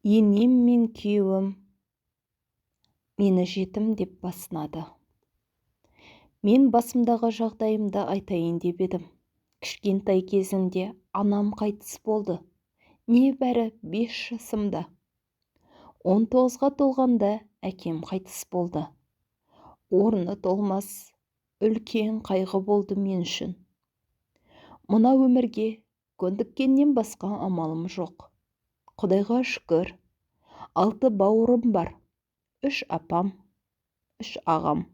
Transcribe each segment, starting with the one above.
Енем мен күйеуім мені жетім деп басынады. Мен басымдағы жағдайымды айтайын деп едім. Кішкентай кезімде анам қайтыс болды. Небәрі 5 жасымда. 19-ға толғанда әкем қайтыс болды. Орны толмас үлкен қайғы болды мен үшін. Мына өмірге көндіккеннен басқа амалым жоқ. Құдайға шүкір, 6 бауырым бар, 3 апам, 3 ағам.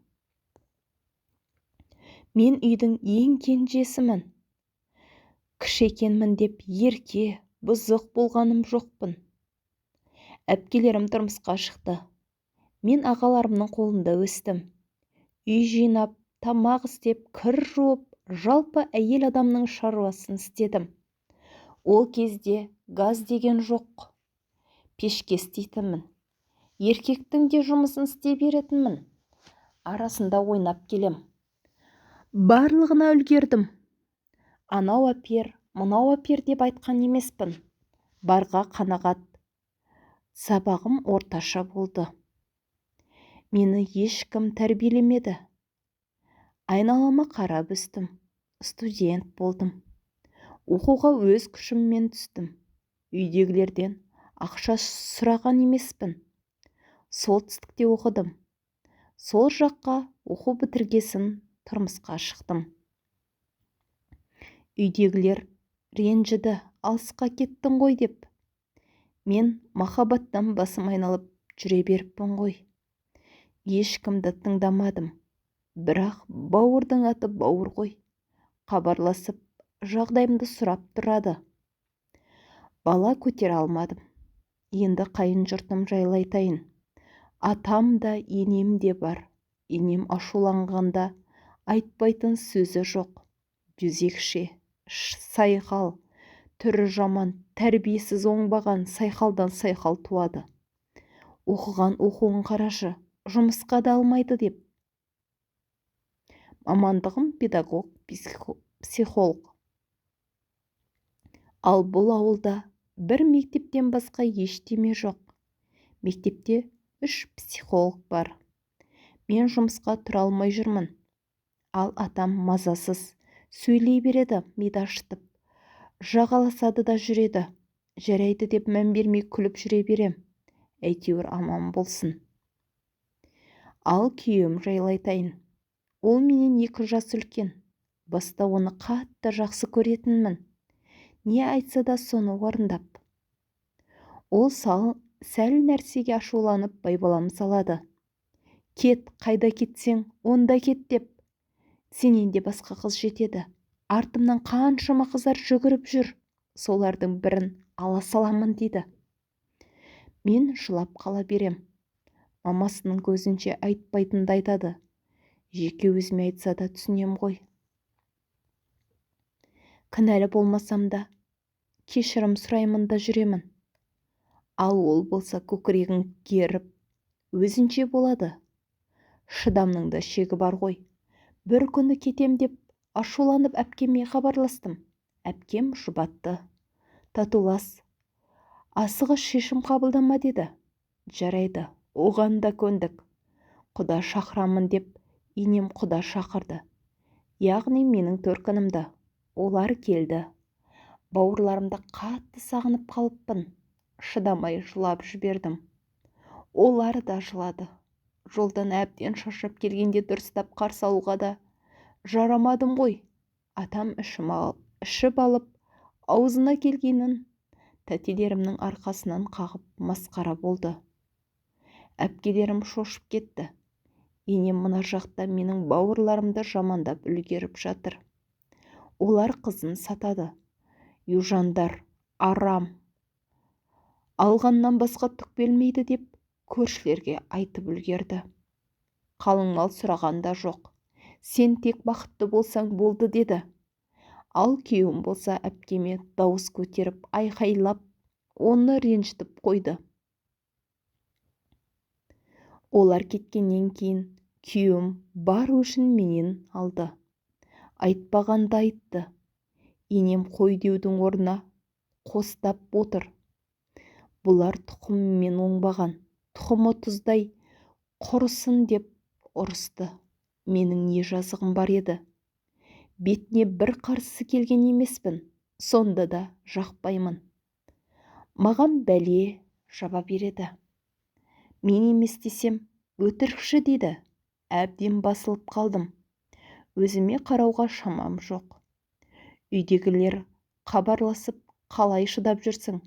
Мен үйдің ең кенжесімін. Кіші екенмін деп ерке, бұзық болғаным жоқпын. Әпкелерім тұрмысқа шықты. Мен ағаларымның қолында өстім. Үй жинап, тамақ істеп, кір жуып, жалпы әйел адамның шаруасын істедім. Ол кезде газ деген жоқ. Пешке істейтінмін. Еркектің де жұмысын істей беретінмін. Арасында ойнап келем. Барлығына үлгердім. Анау апер, мынау апер деп айтқан емеспін. Барға қанағат. Сабағым орташа болды. Мені ешкім тәрбиелемеді. Айналама қарап өстім. Студент болдым. Оқуға өз күшіммен түстім. Үйдегілерден ақша сұраған емеспін. Солтүстікте оқыдым. Сол жаққа оқу бітіргесін тұрмысқа шықтым. Үйдегілер ренжіді, алысқа кеттің ғой деп. Мен махаббаттан басым айналып жүре беріппін ғой. Ешкімді тыңдамадым. Бірақ бауырдың аты бауыр ғой. Хабарласып, жағдайымды сұрап тұрады. Бала көтере алмадым. Енді қайын жұртым жайлы айтайын. Атам да, енем де бар. Енем ашуланғанда айтпайтын сөзі жоқ. Дүзекше, сайқал, түрі жаман, тәрбиесіз оңбаған сайқалдан сайқал туады. Оқыған оқуын қарашы, жұмысқа да алмайды деп. Мамандығым педагог, психолог. Ал бұл ауылда бір мектептен басқа ештеме жоқ. Мектепте 3 психолог бар. Мен жұмысқа тұра алмай жүрмін. Ал атам мазасыз, сөйлей береді, миды ашытып. Жағаласады да жүреді. Жарайды деп мән бермей күліп жүре берем. Әйтеуір аман болсын. Ал күйеуім жайлы айтайын. Ол менен 2 жас үлкен. Баста оны қатты жақсы көретінмін. Не айтса да соны орындап. Ол сәл нәрсеге ашуланып байбалам салады. Кет, қайда кетсең, онда кет деп. Сенен де басқа қыз жетеді. Артымнан қаншама қыздар жүгіріп жүр. Солардың бірін ала саламын дейді. Мен жылап қала берем. Мамасының көзінше айтпайтынды айтады. Жеке өзіме айтса да түсінем ғой. Кінәлі болмасам да, кешірім сұраймын да жүремін. Ал ол болса көкірегін керіп, өзінше болады. Шыдамның да шегі бар ғой. Бір күні кетем деп, ашуланып әпкеме хабарластым. Әпкем жұбатты. Татулас. Асығыс шешім қабылдама деді. Жарайды, оған да көндік. Құда шақырамын деп, енем құда шақырды. Яғни менің төркінімді. Олар келді. Бауырларымды қатты сағынып қалыппын. Шыдамай жылап жібердім. Олар да жылады. Жолдан әбден шаршап келгенде дұрыстап қарсы алуға да жарамадым ғой. Атам ішіп алып, аузына келгенін тәтелерімнің арқасынан қағып масқара болды. Әпкелерім шошып кетті. Енем мына жақта менің бауырларымды жамандап үлгеріп жатыр. Олар қызын сатады. Южандар, арам. Алғаннан басқа түк бермейді деп көршілерге айтып үлгерді. Қалың мал сұрағанда жоқ. Сен тек бақытты болсаң болды деді. Ал күйеуім болса әпкеме дауыс көтеріп, айқайлап, оны ренжітіп қойды. Олар кеткеннен кейін күйеуім бар өшін менен алды. Айтпағанды айтты. Енем қой деудің орнына қостап отыр. Бұлар тұқымымен оңбаған, тұқымы тұздай құрысын деп ұрысты. Менің не жазығым бар еді? Бетіне бір қарсы келген емеспін, сонда да жақпаймын. Маған бәле жаба береді. Мен емес десем, өтірікші дейді. Әбден басылып қалдым. Өзіме қарауға шамам жоқ. Үйдегілер хабарласып, қалай шыдап жүрсің?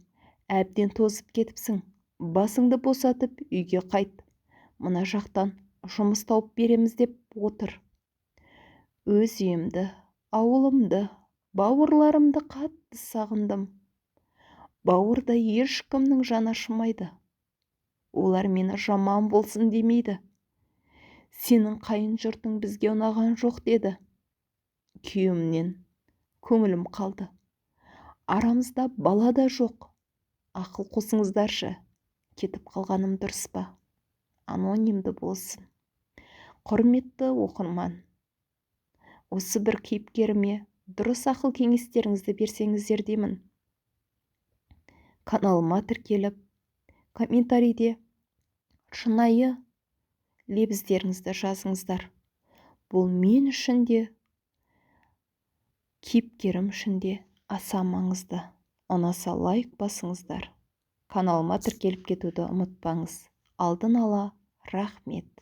Әбден тозып кетіпсің. Басыңды босатып үйге қайт. Мына жақтан жұмыс тауып береміз деп отыр. Өз үйімді, ауылымды, бауырларымды қатты сағындым. Бауырда ешкімнің жаны ашымайды. Олар мені жаман болсын демейді. Сенің қайын жұртың бізге ұнаған жоқ деді. Күйеуімнен көңілім қалды. Арамызда бала да жоқ. Ақыл қосыңыздаршы, кетіп қалғаным дұрыс па? Анонимді болсын. Құрметті оқырман, осы бір кейіпкеріме дұрыс ақыл кеңестеріңізді берсеңіздер деймін. Каналыма тіркеліп, комментарийде шынайы лебіздеріңізді жазыңыздар. Бұл мен үшін де, кейіпкерім үшін де аса маңызды. Ұнаса лайк басыңыздар. Каналыма тіркеліп кетуді ұмытпаңыз. Алдын ала рахмет.